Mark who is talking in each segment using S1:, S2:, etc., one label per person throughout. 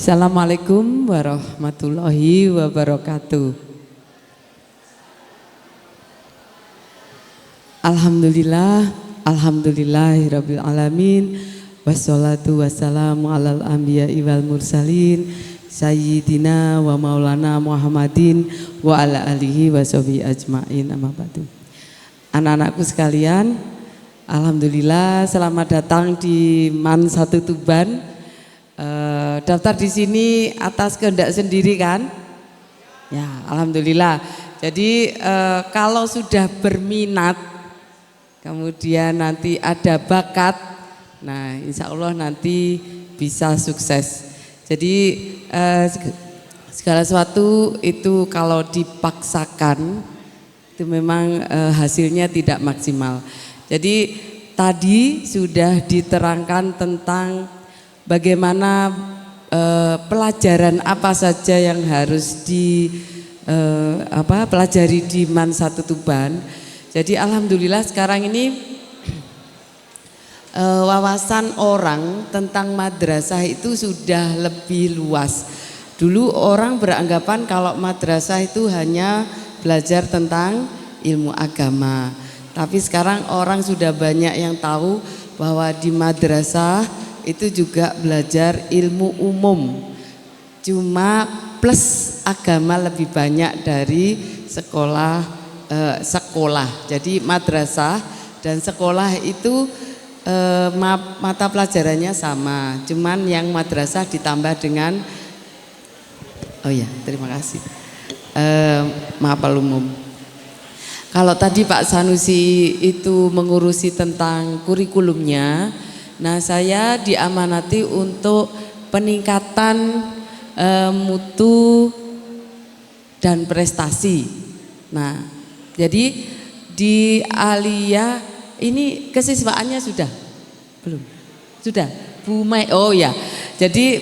S1: Assalamualaikum warahmatullahi wabarakatuh. Alhamdulillahirabbil alamin. Wassalatu wassalamu alal anbiya'i wal mursalin sayyidina wa maulana Muhammadin wa ala alihi wa sahbihi ajmain, amma ba'du. Anak-anakku sekalian, alhamdulillah selamat datang di MAN 1 Tuban. Daftar di sini atas kehendak sendiri kan? Ya, alhamdulillah. Jadi kalau sudah berminat, kemudian nanti ada bakat, nah insya Allah nanti bisa sukses. Jadi segala sesuatu itu kalau dipaksakan itu memang hasilnya tidak maksimal. Jadi tadi sudah diterangkan tentang bagaimana pelajaran apa saja yang harus pelajari di MAN 1 Tuban. Jadi alhamdulillah sekarang ini wawasan orang tentang madrasah itu sudah lebih luas. Dulu orang beranggapan kalau madrasah itu hanya belajar tentang ilmu agama. Tapi sekarang orang sudah banyak yang tahu bahwa di madrasah itu juga belajar ilmu umum, cuma plus agama lebih banyak dari sekolah. Jadi madrasah dan sekolah itu mata pelajarannya sama, cuman yang madrasah ditambah dengan terima kasih mapel umum. Kalau tadi Pak Sanusi itu mengurusi tentang kurikulumnya, nah saya diamanati untuk peningkatan mutu dan prestasi. Nah jadi di Alia ini kesiswaannya sudah? Belum? Sudah? Bu Mai, oh ya. Jadi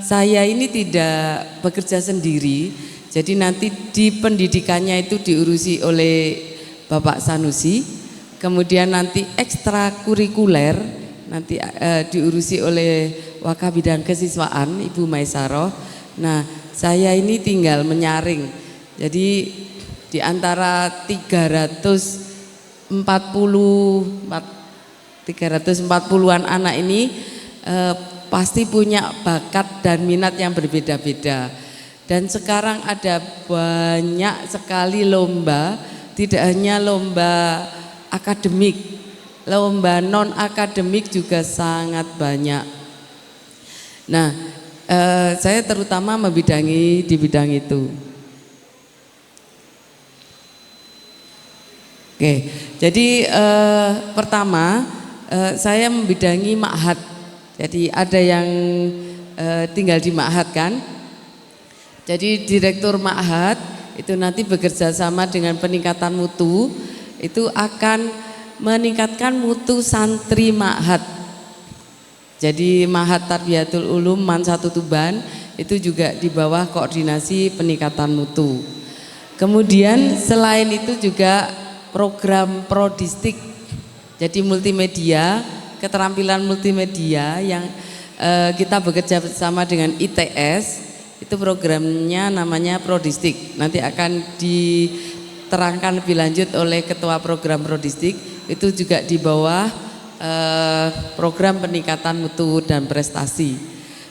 S1: saya ini tidak bekerja sendiri, jadi nanti di pendidikannya itu diurusi oleh Bapak Sanusi, kemudian nanti ekstrakurikuler nanti diurusi oleh Wakabidang Kesiswaan Ibu Maisaroh. Nah saya ini tinggal menyaring, jadi di antara 340-an anak ini pasti punya bakat dan minat yang berbeda-beda. Dan sekarang ada banyak sekali lomba, tidak hanya lomba akademik, lomba non akademik juga sangat banyak. Nah, saya terutama membidangi di bidang itu. Oke, jadi pertama saya membidangi ma'had. Jadi ada yang tinggal di ma'had kan. Jadi direktur ma'had itu nanti bekerja sama dengan peningkatan mutu, itu akan meningkatkan mutu santri ma'had. Jadi Ma'had Tarbiyatul Ulum MAN 1 Tuban itu juga di bawah koordinasi peningkatan mutu. Kemudian selain itu juga program prodistik, jadi multimedia, keterampilan multimedia yang kita bekerja bersama dengan ITS, itu programnya namanya prodistik. Nanti akan diterangkan lebih lanjut oleh ketua program prodistik, itu juga di bawah program peningkatan mutu dan prestasi.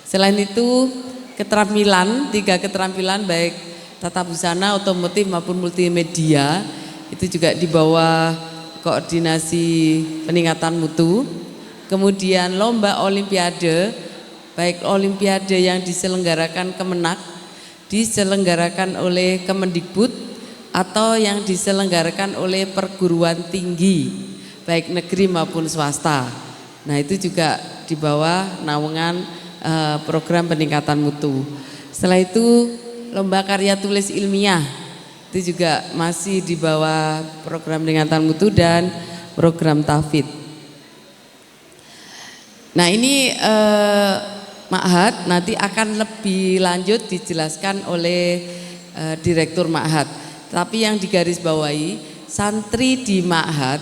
S1: Selain itu keterampilan, 3 keterampilan baik tata busana, otomotif maupun multimedia, itu juga di bawah koordinasi peningkatan mutu. Kemudian lomba olimpiade, baik olimpiade yang diselenggarakan Kemenak, diselenggarakan oleh Kemendikbud, atau yang diselenggarakan oleh perguruan tinggi, baik negeri maupun swasta. Nah itu juga di bawah naungan program peningkatan mutu. Setelah itu lomba karya tulis ilmiah, itu juga masih di bawah program peningkatan mutu dan program tahfidz. Nah ini ma'had nanti akan lebih lanjut dijelaskan oleh direktur ma'had. Tapi yang digarisbawahi santri di ma'had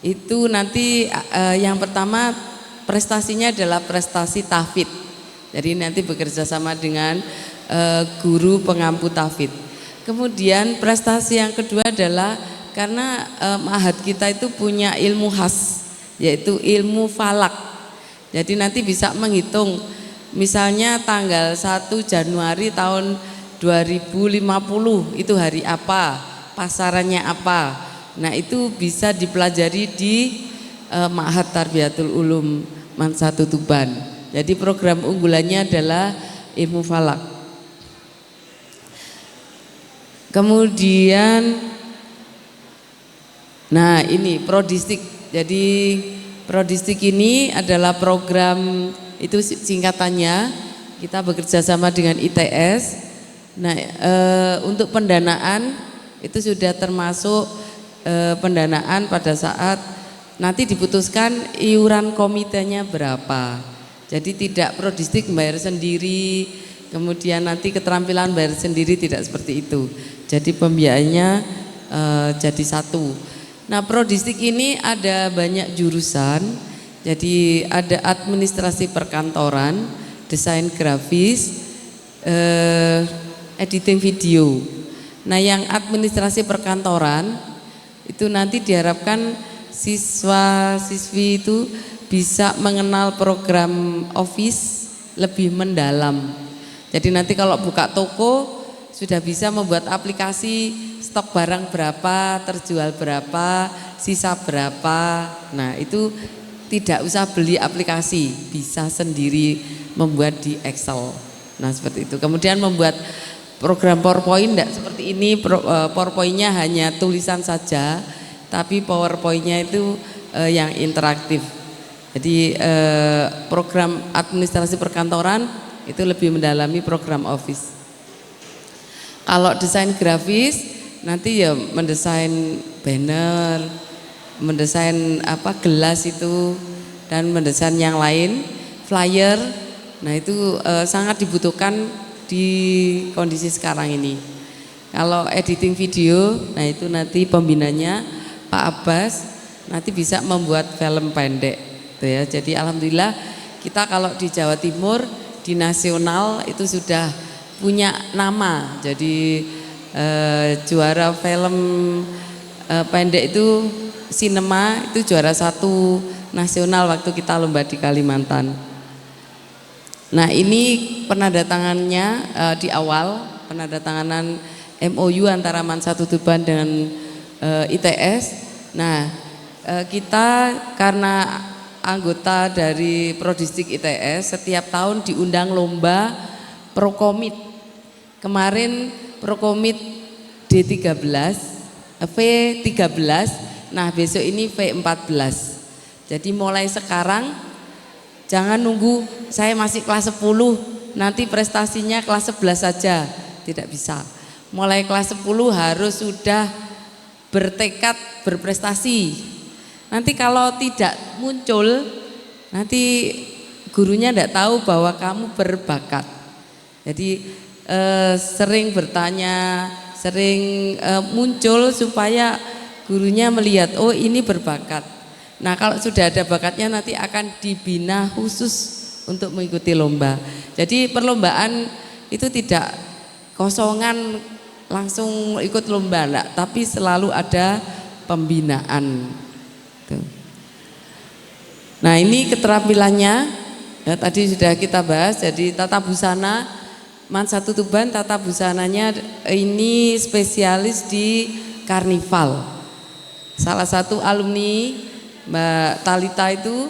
S1: itu nanti yang pertama prestasinya adalah prestasi tahfidz. Jadi nanti bekerja sama dengan guru pengampu tahfidz. Kemudian prestasi yang kedua adalah karena ma'had kita itu punya ilmu khas, yaitu ilmu falak. Jadi nanti bisa menghitung misalnya tanggal 1 Januari tahun 2050 itu hari apa, pasarannya apa. Nah itu bisa dipelajari di Ma'had Tarbiyatul Ulum Man 1 Tuban. Jadi program unggulannya adalah ilmu falak. Kemudian nah ini Prodistik. Jadi Prodistik ini adalah program, itu singkatannya, kita bekerja sama dengan ITS. Nah untuk pendanaan itu sudah termasuk pendanaan pada saat nanti diputuskan iuran komitenya berapa. Jadi tidak Prodistik bayar sendiri, kemudian nanti keterampilan bayar sendiri, tidak seperti itu. Jadi pembiayaannya jadi satu. Nah Prodistik ini ada banyak jurusan. Jadi ada administrasi perkantoran, desain grafis, editing video. Nah yang administrasi perkantoran itu nanti diharapkan siswa-siswi itu bisa mengenal program Office lebih mendalam. Jadi nanti kalau buka toko sudah bisa membuat aplikasi stok barang berapa, terjual berapa, sisa berapa. Nah itu tidak usah beli aplikasi, bisa sendiri membuat di Excel. Nah seperti itu. Kemudian membuat program PowerPoint tidak seperti ini, PowerPoint-nya hanya tulisan saja, tapi PowerPoint-nya itu yang interaktif. Jadi program administrasi perkantoran itu lebih mendalami program Office. Kalau desain grafis nanti ya mendesain banner, mendesain gelas itu, dan mendesain yang lain, flyer. Nah itu sangat dibutuhkan di kondisi sekarang ini. Kalau editing video, nah itu nanti pembinanya Pak Abbas nanti bisa membuat film pendek. Ya, jadi alhamdulillah kita kalau di Jawa Timur di nasional itu sudah punya nama. Jadi juara film pendek itu sinema itu juara 1 nasional waktu kita lomba di Kalimantan. Nah ini penandatangannya di awal, penandatanganan MOU antara Man 1 Tuban dengan ITS. Nah kita karena anggota dari Prodistik ITS setiap tahun diundang lomba Prokomit. Kemarin Prokomit D13, V13, nah besok ini V14. Jadi mulai sekarang jangan nunggu saya masih kelas 10 nanti prestasinya kelas 11 saja, tidak bisa. Mulai kelas 10 harus sudah bertekad berprestasi. Nanti kalau tidak muncul, nanti gurunya tidak tahu bahwa kamu berbakat. Jadi sering bertanya, sering muncul supaya gurunya melihat, oh ini berbakat. Nah kalau sudah ada bakatnya nanti akan dibina khusus untuk mengikuti lomba. Jadi perlombaan itu tidak kosongan langsung ikut lomba, enggak, tapi selalu ada pembinaan. Nah ini keterampilannya ya, tadi sudah kita bahas. Jadi tata busana Man 1 Tuban, tata busananya ini spesialis di karnival. Salah satu alumni Mbak Talita itu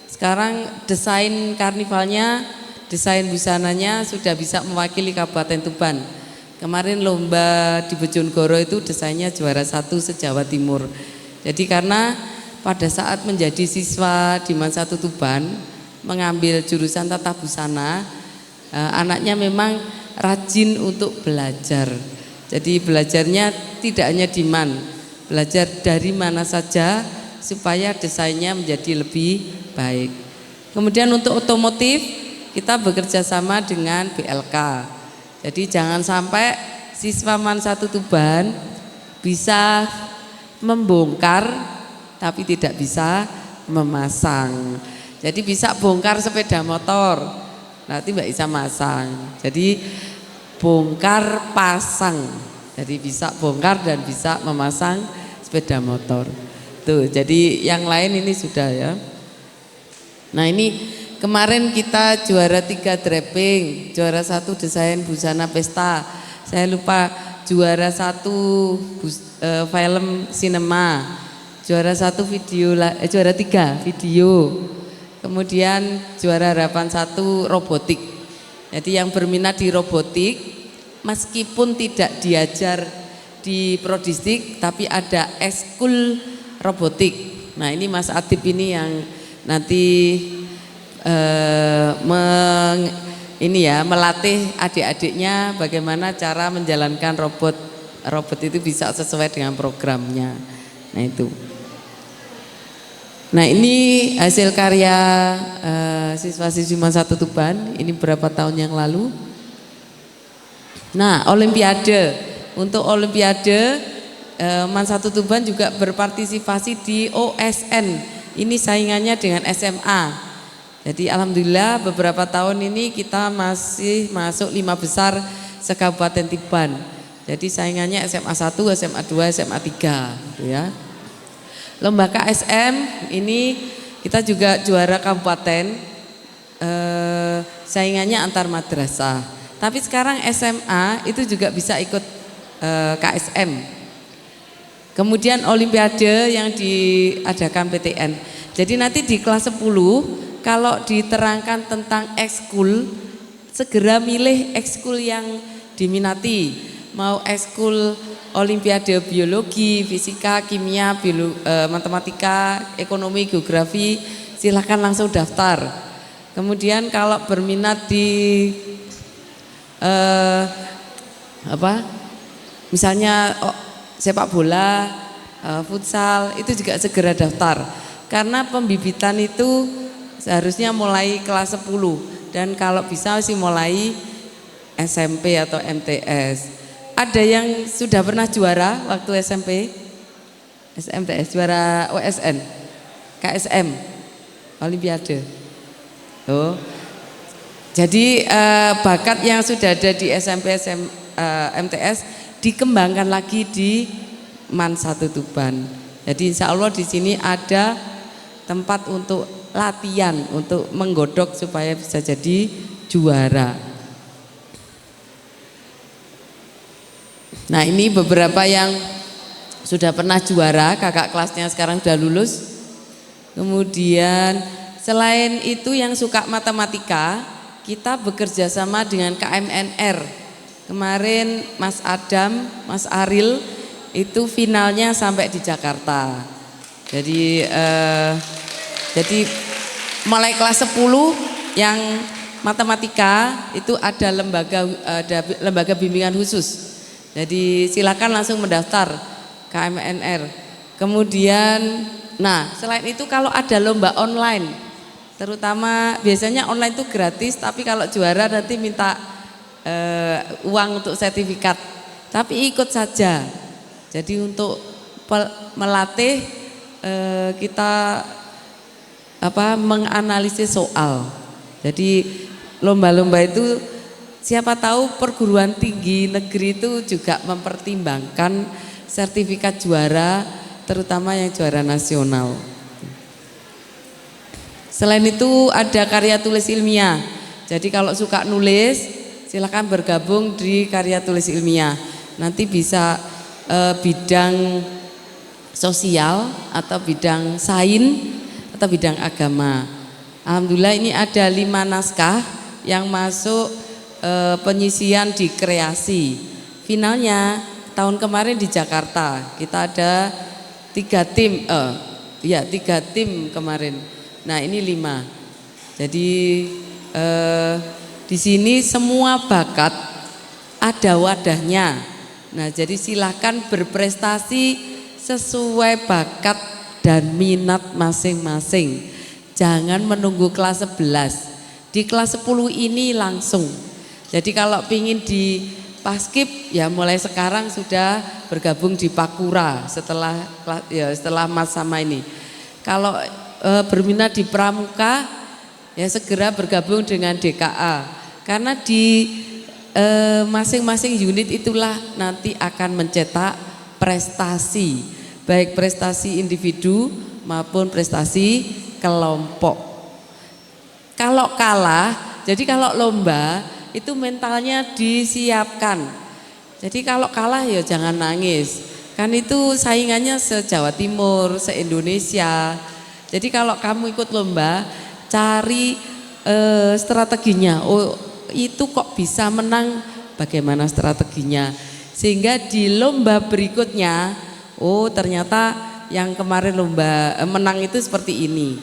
S1: sekarang desain karnivalnya, desain busananya sudah bisa mewakili Kabupaten Tuban. Kemarin lomba di Bojonegoro itu desainnya juara 1 se-Jawa Timur. Jadi karena pada saat menjadi siswa di Man 1 Tuban mengambil jurusan tata busana, anaknya memang rajin untuk belajar. Jadi belajarnya tidak hanya di Man, belajar dari mana saja supaya desainnya menjadi lebih baik. Kemudian untuk otomotif kita bekerja sama dengan BLK. Jadi jangan sampai siswa Man 1 Tuban bisa membongkar tapi tidak bisa memasang. Jadi bisa bongkar sepeda motor, nanti Mbak Isa masang. Jadi bongkar pasang, jadi bisa bongkar dan bisa memasang sepeda motor. Tuh, jadi yang lain ini sudah ya. Nah ini kemarin kita juara 3 draping, juara 1 desain busana pesta. Saya lupa juara 1 film sinema, juara 1 video, juara 3 video. Kemudian juara harapan 1 robotik. Jadi yang berminat di robotik meskipun tidak diajar di Prodistik tapi ada ekskul robotik. Nah ini Mas Adib ini yang nanti melatih adik-adiknya bagaimana cara menjalankan robot itu bisa sesuai dengan programnya. Nah itu. Nah ini hasil karya siswa-siswi MAN 1 Tuban, ini berapa tahun yang lalu. Nah Olimpiade, untuk Olimpiade MAN 1 Tuban juga berpartisipasi di OSN, ini saingannya dengan SMA. Jadi alhamdulillah beberapa tahun ini kita masih masuk 5 besar se-Kabupaten Tuban. Jadi saingannya SMA 1, SMA 2, SMA 3 gitu ya. Lomba KSM ini kita juga juara kabupaten, saingannya antar madrasah. Tapi sekarang SMA itu juga bisa ikut KSM. Kemudian Olimpiade yang diadakan PTN. Jadi nanti di kelas 10 kalau diterangkan tentang ekskul, segera milih ekskul yang diminati. Mau ekskul Olimpiade biologi, fisika, kimia, matematika, ekonomi, geografi, silakan langsung daftar. Kemudian kalau berminat di misalnya sepak bola, futsal, itu juga segera daftar. Karena pembibitan itu seharusnya mulai kelas 10 dan kalau bisa sih mulai SMP atau MTS. Ada yang sudah pernah juara waktu SMP, SMTS, juara OSN, KSM, Olimpiade. Oh, jadi bakat yang sudah ada di SMP, MTS dikembangkan lagi di MAN 1 Tuban. Jadi insya Allah di sini ada tempat untuk latihan, untuk menggodok supaya bisa jadi juara. Nah ini beberapa yang sudah pernah juara, kakak kelasnya sekarang sudah lulus. Kemudian selain itu yang suka matematika, kita bekerja sama dengan KMNR. Kemarin Mas Adam, Mas Aril itu finalnya sampai di Jakarta. Jadi mulai kelas 10 yang matematika itu ada lembaga bimbingan khusus. Jadi silakan langsung mendaftar KMNR. Kemudian, nah selain itu kalau ada lomba online, terutama biasanya online itu gratis, tapi kalau juara nanti minta uang untuk sertifikat. Tapi ikut saja. Jadi untuk melatih kita menganalisis soal. Jadi lomba-lomba itu siapa tahu perguruan tinggi negeri itu juga mempertimbangkan sertifikat juara, terutama yang juara nasional. Selain itu ada karya tulis ilmiah. Jadi kalau suka nulis, silakan bergabung di karya tulis ilmiah. Nanti bisa bidang sosial atau bidang sains atau bidang agama. Alhamdulillah ini ada 5 naskah yang masuk penyisian di kreasi. Finalnya tahun kemarin di Jakarta kita ada 3 tim, 3 tim kemarin. Nah ini 5. Jadi di sini semua bakat ada wadahnya. Nah jadi silakan berprestasi sesuai bakat dan minat masing-masing. Jangan menunggu kelas 11. Di kelas 10 ini langsung. Jadi kalau pingin di Paskib ya mulai sekarang sudah bergabung di Pakura setelah Mas sama ini. Kalau berminat di Pramuka ya segera bergabung dengan DKA karena di masing-masing unit itulah nanti akan mencetak prestasi, baik prestasi individu maupun prestasi kelompok. Kalau kalah, jadi kalau lomba itu mentalnya disiapkan. Jadi kalau kalah ya jangan nangis. Kan itu saingannya se-Jawa Timur, se-Indonesia. Jadi kalau kamu ikut lomba, cari strateginya. Oh, itu kok bisa menang, bagaimana strateginya. Sehingga di lomba berikutnya, oh ternyata yang kemarin lomba menang itu seperti ini.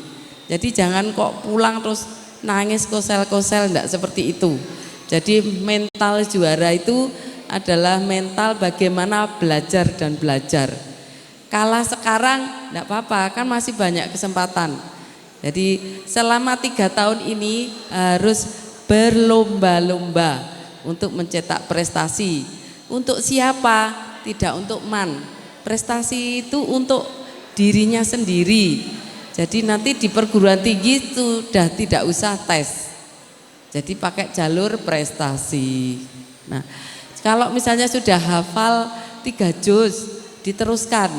S1: Jadi jangan kok pulang terus nangis kosel-kosel, enggak seperti itu. Jadi mental juara itu adalah mental bagaimana belajar dan belajar. Kalah sekarang enggak apa-apa, kan masih banyak kesempatan. Jadi selama 3 tahun ini harus berlomba-lomba untuk mencetak prestasi. Untuk siapa? Tidak untuk prestasi itu untuk dirinya sendiri. Jadi nanti di perguruan tinggi sudah tidak usah tes. Jadi pakai jalur prestasi. Nah, kalau misalnya sudah hafal 3 juz, diteruskan.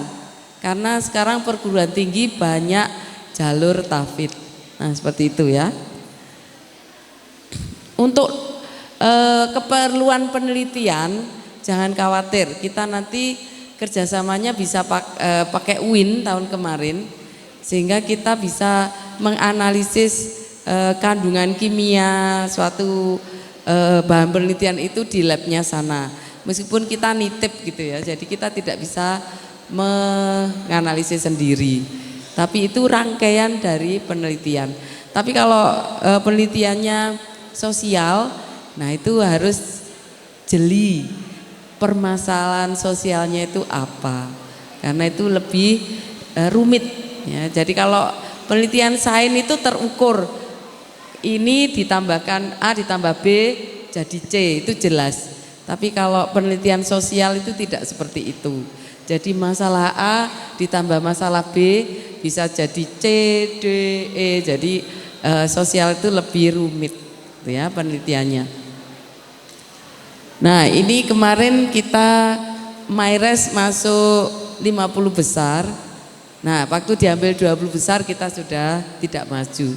S1: Karena sekarang perguruan tinggi banyak jalur tahfidz. Nah, seperti itu ya. Untuk keperluan penelitian jangan khawatir, kita nanti kerjasamanya bisa pakai UIN tahun kemarin, sehingga kita bisa menganalisis kandungan kimia suatu bahan penelitian itu di labnya sana. Meskipun kita nitip gitu ya, jadi kita tidak bisa menganalisis sendiri. Tapi itu rangkaian dari penelitian. Tapi kalau penelitiannya sosial, nah itu harus jeli permasalahan sosialnya itu apa, karena itu lebih rumit ya. Jadi kalau penelitian sains itu terukur, ini ditambahkan A ditambah B jadi C, itu jelas. Tapi kalau penelitian sosial itu tidak seperti itu. Jadi masalah A ditambah masalah B bisa jadi C, D, E. Jadi sosial itu lebih rumit ya penelitiannya. Nah, ini kemarin kita MyRes masuk 50 besar. Nah, waktu diambil 20 besar kita sudah tidak maju.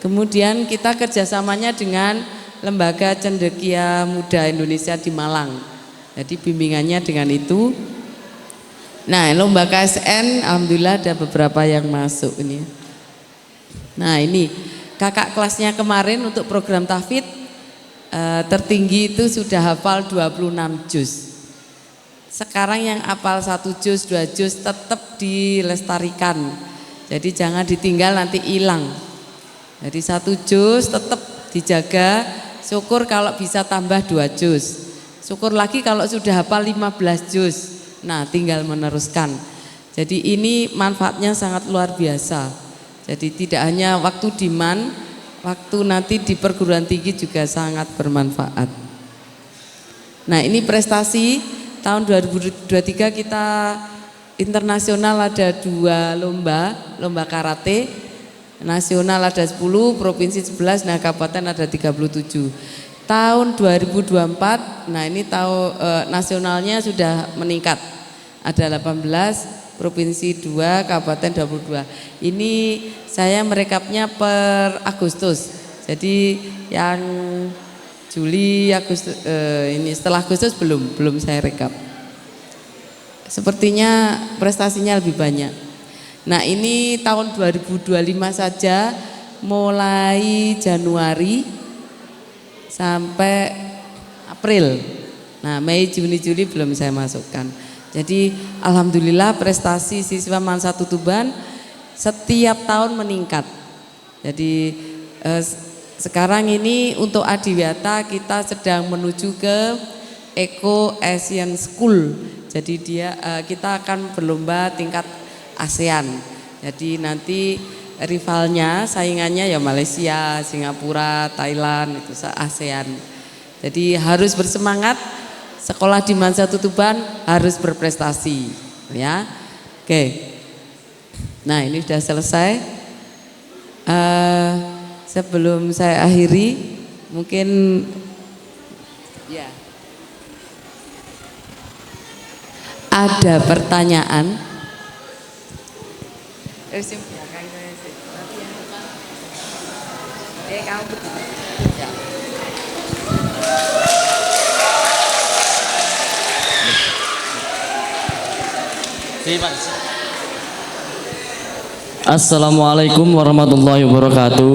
S1: Kemudian kita kerjasamanya dengan Lembaga Cendekia Muda Indonesia di Malang. Jadi bimbingannya dengan itu. Nah, lomba KSN alhamdulillah ada beberapa yang masuk ini. Nah, ini kakak kelasnya kemarin untuk program tahfidz tertinggi itu sudah hafal 26 juz. Sekarang yang hafal 1 juz, 2 juz tetap dilestarikan. Jadi jangan ditinggal nanti hilang. Jadi 1 juz tetap dijaga, syukur kalau bisa tambah 2 juz. Syukur lagi kalau sudah hafal 15 juz. Nah, tinggal meneruskan. Jadi ini manfaatnya sangat luar biasa. Jadi tidak hanya waktu diman, waktu nanti di perguruan tinggi juga sangat bermanfaat. Nah, ini prestasi tahun 2023 kita internasional ada 2 lomba karate. Nasional ada 10, provinsi 11, nah kabupaten ada 37. Tahun 2024, nah ini nasionalnya sudah meningkat. Ada 18, provinsi 2, kabupaten 22. Ini saya merekapnya per Agustus. Jadi yang Juli, Agustus, ini setelah Agustus belum saya rekap. Sepertinya prestasinya lebih banyak. Nah, ini tahun 2025 saja, mulai Januari sampai April. Nah, Mei, Juni, Juli belum saya masukkan. Jadi alhamdulillah prestasi siswa MAN 1 Tuban setiap tahun meningkat. Jadi sekarang ini untuk Adiwiyata kita sedang menuju ke Eco Asian School. Jadi kita akan berlomba tingkat ASEAN. Jadi nanti rivalnya, saingannya ya Malaysia, Singapura, Thailand, itu ASEAN. Jadi harus bersemangat. Sekolah di MAN 1 Tuban harus berprestasi, ya. Oke. Nah, ini sudah selesai. sebelum saya akhiri, mungkin ya ada pertanyaan. Ya.
S2: Assalamualaikum warahmatullahi wabarakatuh.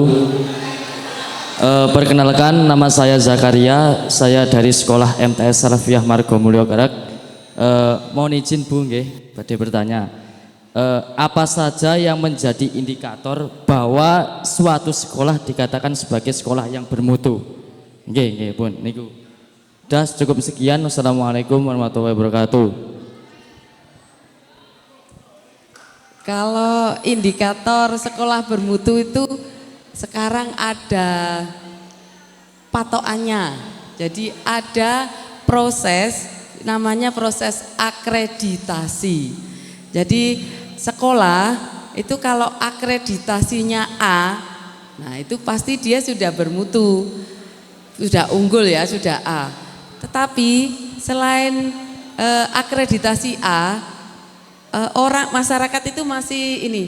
S2: Perkenalkan, nama saya Zakaria, saya dari sekolah MTS Salafiyah Margomulyo Kerak. Mohon izin Bu nggih, badhe bertanya. Apa saja yang menjadi indikator bahwa suatu sekolah dikatakan sebagai sekolah yang bermutu? Nggih, Pun niku. Dah cukup sekian. Wassalamualaikum warahmatullahi wabarakatuh.
S1: Kalau indikator sekolah bermutu itu sekarang ada patokannya. Jadi ada proses, namanya proses akreditasi. Jadi sekolah itu kalau akreditasinya A, nah itu pasti dia sudah bermutu, sudah unggul ya, sudah A. Tetapi selain akreditasi A, orang masyarakat itu masih ini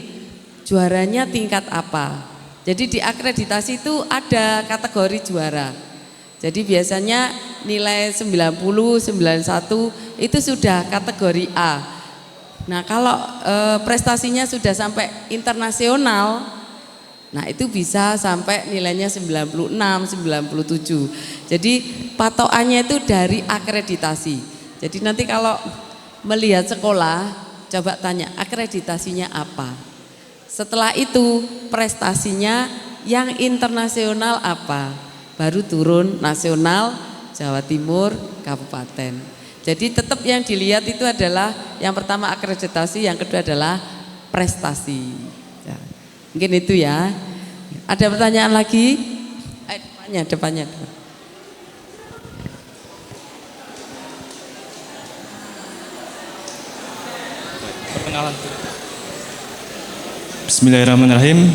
S1: juaranya tingkat apa. Jadi di akreditasi itu ada kategori juara. Jadi biasanya nilai 90, 91 itu sudah kategori A. Nah kalau prestasinya sudah sampai internasional, nah itu bisa sampai nilainya 96, 97. Jadi patokannya itu dari akreditasi. Jadi nanti kalau melihat sekolah, coba tanya akreditasinya apa. Setelah itu prestasinya yang internasional apa. Baru turun nasional, Jawa Timur, kabupaten. Jadi tetap yang dilihat itu adalah yang pertama akreditasi, yang kedua adalah prestasi. Ya, mungkin itu ya. Ada pertanyaan lagi? Depannya.
S3: Perkenalan. Bismillahirrahmanirrahim.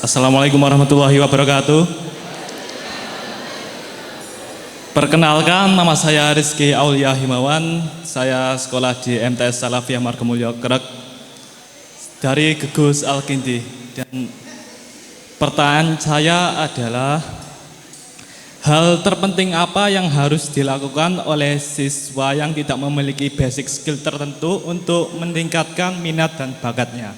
S3: Assalamualaikum warahmatullahi wabarakatuh. Perkenalkan, nama saya Rizky Aulia Himawan. Saya sekolah di MTS Salafiyah Margomulyo Kerak dari Gegus Al-Kindi. Dan pertanyaan saya adalah, hal terpenting apa yang harus dilakukan oleh siswa yang tidak memiliki basic skill tertentu untuk meningkatkan minat dan bakatnya?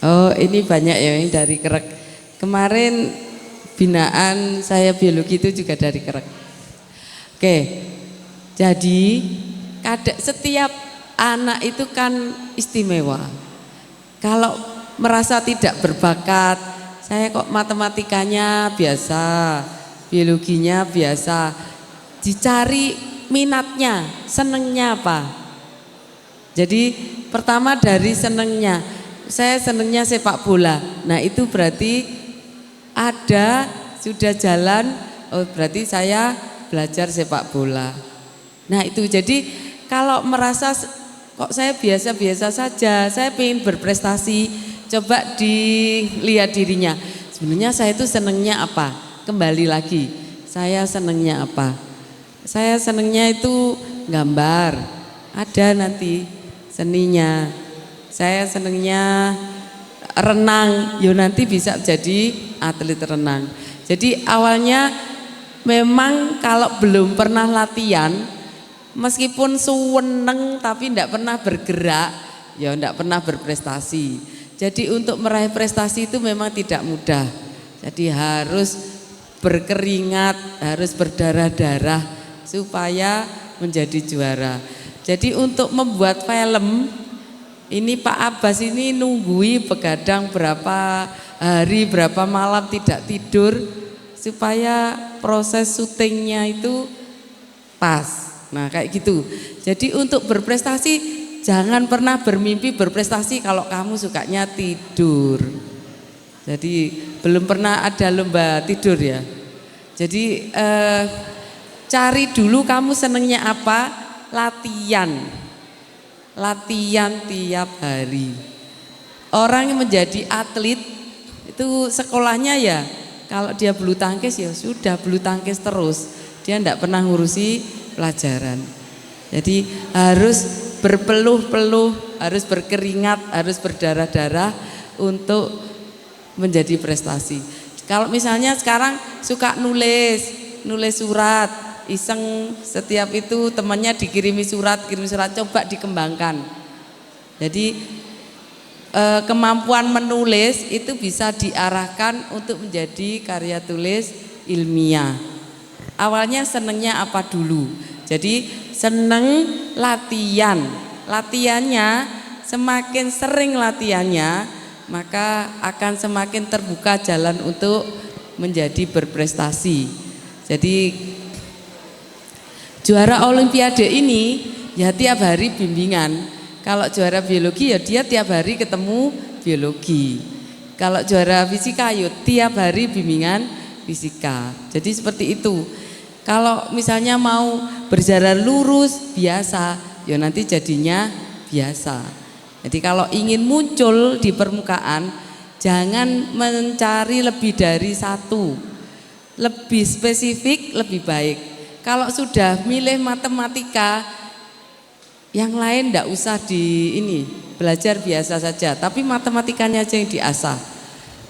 S1: Oh, ini banyak ya yang dari Kerak. Kemarin binaan saya biologi itu juga dari Kerak. Oke, jadi setiap anak itu kan istimewa. Kalau merasa tidak berbakat, saya kok matematikanya biasa, biologinya biasa, dicari minatnya, senengnya apa. Jadi pertama dari senengnya, saya senengnya sepak bola. Nah itu berarti ada, sudah jalan, oh berarti saya belajar sepak bola. Nah itu jadi kalau merasa kok saya biasa-biasa saja, saya ingin berprestasi, coba dilihat dirinya. Sebenarnya saya itu senengnya apa? Kembali lagi, saya senengnya apa? Saya senengnya itu gambar, ada nanti seninya. Saya senengnya renang, yo nanti bisa jadi atlet renang. Jadi awalnya memang kalau belum pernah latihan, meskipun suweneng tapi tidak pernah bergerak, ya tidak pernah berprestasi. Jadi untuk meraih prestasi itu memang tidak mudah. Jadi harus berkeringat, harus berdarah-darah supaya menjadi juara. Jadi untuk membuat film, ini Pak Abbas ini nunggui begadang berapa hari, berapa malam tidak tidur supaya proses syutingnya itu pas. Nah kayak gitu. Jadi untuk berprestasi jangan pernah bermimpi berprestasi kalau kamu sukanya tidur. Jadi belum pernah ada lomba tidur ya. Jadi cari dulu kamu senengnya apa, latihan tiap hari. orang yang menjadi atlet itu sekolahnya ya kalau dia bulu tangkis ya sudah bulu tangkis terus, dia tidak pernah ngurusi pelajaran. Jadi harus berpeluh-peluh, harus berkeringat, harus berdarah-darah untuk menjadi prestasi. Kalau misalnya sekarang suka nulis surat, iseng setiap itu temannya kirim surat, coba dikembangkan. Jadi kemampuan menulis itu bisa diarahkan untuk menjadi karya tulis ilmiah. Awalnya senengnya apa dulu? Jadi seneng latihannya semakin sering latihannya maka akan semakin terbuka jalan untuk menjadi berprestasi. Jadi juara olimpiade ini ya tiap hari bimbingan. Kalau juara biologi ya dia tiap hari ketemu biologi. Kalau juara fisika ya tiap hari bimbingan fisika. Jadi seperti itu. Kalau misalnya mau berjalan lurus biasa, ya nanti jadinya biasa. Jadi kalau ingin muncul di permukaan, jangan mencari lebih dari satu. Lebih spesifik lebih baik. Kalau sudah milih matematika, yang lain tidak usah belajar biasa saja, tapi matematikanya aja yang diasah.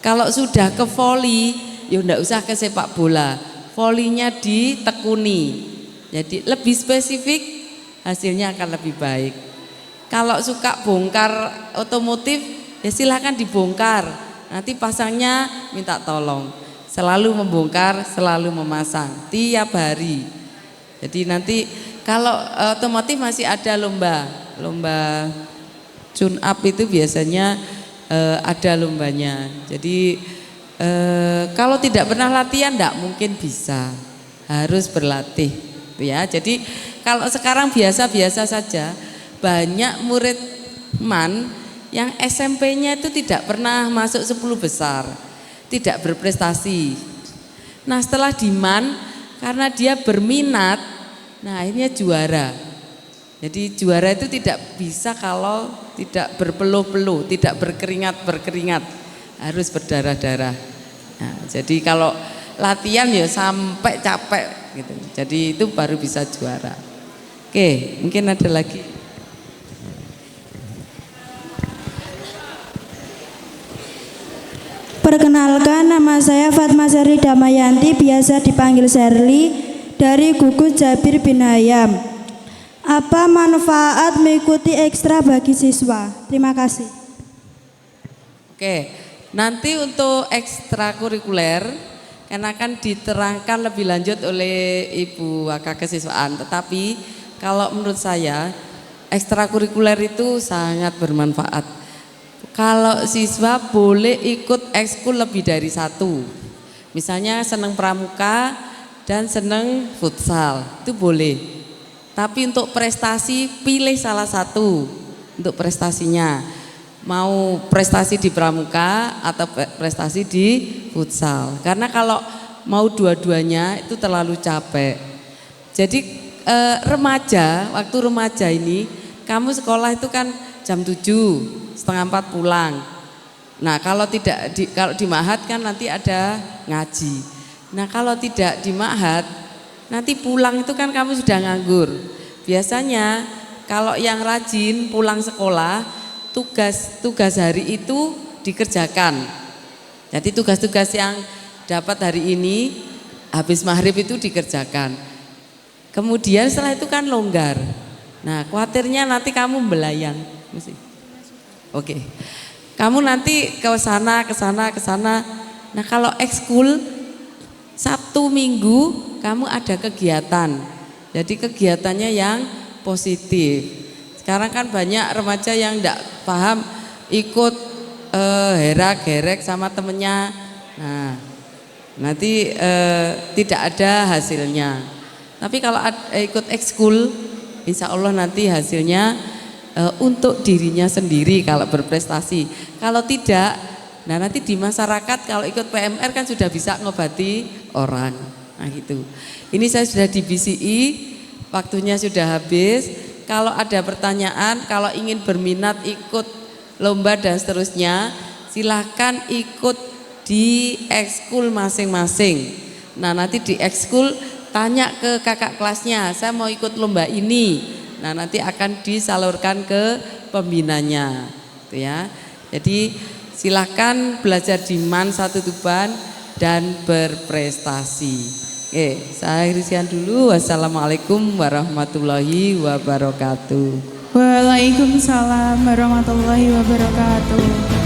S1: Kalau sudah ke voli, ya tidak usah ke sepak bola, volinya ditekuni. Jadi lebih spesifik, hasilnya akan lebih baik. Kalau suka bongkar otomotif, ya silahkan dibongkar. Nanti pasangnya minta tolong. Selalu membongkar, selalu memasang tiap hari. Jadi nanti kalau otomotif masih ada lomba tune up itu biasanya ada lombanya. Jadi kalau tidak pernah latihan tidak mungkin bisa, harus berlatih ya. Jadi kalau sekarang biasa-biasa saja, banyak murid MAN yang SMP-nya itu tidak pernah masuk 10 besar, tidak berprestasi. Nah setelah di MAN karena dia berminat, nah akhirnya juara. Jadi juara itu tidak bisa kalau tidak berpeluh-peluh, tidak berkeringat, harus berdarah-darah. Nah, jadi kalau latihan ya sampai capek gitu. Jadi itu baru bisa juara. Oke, mungkin ada lagi.
S4: Perkenalkan, nama saya Fatma Sari Damayanti, biasa dipanggil Sherly, dari Gugus Jabir bin Hayam. Apa manfaat mengikuti ekstra bagi siswa? Terima kasih.
S1: Oke, nanti untuk ekstrakurikuler kan akan diterangkan lebih lanjut oleh Ibu Waka Kesiswaan. Tetapi kalau menurut saya ekstrakurikuler itu sangat bermanfaat. Kalau siswa boleh ikut ekskul lebih dari satu. Misalnya senang pramuka dan senang futsal, itu boleh. Tapi untuk prestasi pilih salah satu untuk prestasinya. Mau prestasi di pramuka atau prestasi di futsal. Karena kalau mau dua-duanya itu terlalu capek. Jadi waktu remaja ini kamu sekolah itu kan jam 7, setengah 4 pulang. Nah kalau kalau di Ma'had kan nanti ada ngaji. Nah kalau tidak di Ma'had, nanti pulang itu kan kamu sudah nganggur. Biasanya kalau yang rajin pulang sekolah, tugas hari itu dikerjakan. Jadi tugas-tugas yang dapat hari ini habis maghrib itu dikerjakan. Kemudian setelah itu kan longgar. Nah khawatirnya nanti kamu belayang. Oke. Kamu nanti ke sana. Nah kalau ekskul Sabtu Minggu kamu ada kegiatan. Jadi kegiatannya yang positif. Sekarang kan banyak remaja yang tidak paham ikut herak-herek sama temennya. Nah, nanti tidak ada hasilnya. Tapi kalau ikut ekskul, insya Allah nanti hasilnya untuk dirinya sendiri kalau berprestasi. Kalau tidak, nah nanti di masyarakat kalau ikut PMR kan sudah bisa ngobati orang. Nah gitu. Ini saya sudah di BCI, waktunya sudah habis. Kalau ada pertanyaan, kalau ingin berminat ikut lomba dan seterusnya, silahkan ikut di ekskul masing-masing. Nah nanti di ekskul tanya ke kakak kelasnya, saya mau ikut lomba ini. Nah nanti akan disalurkan ke pembinanya, gitu ya. Jadi silahkan belajar di MAN 1 Tuban dan berprestasi. Oke, saya akhiri sekian dulu. Wassalamualaikum warahmatullahi wabarakatuh.
S5: Waalaikumsalam warahmatullahi wabarakatuh.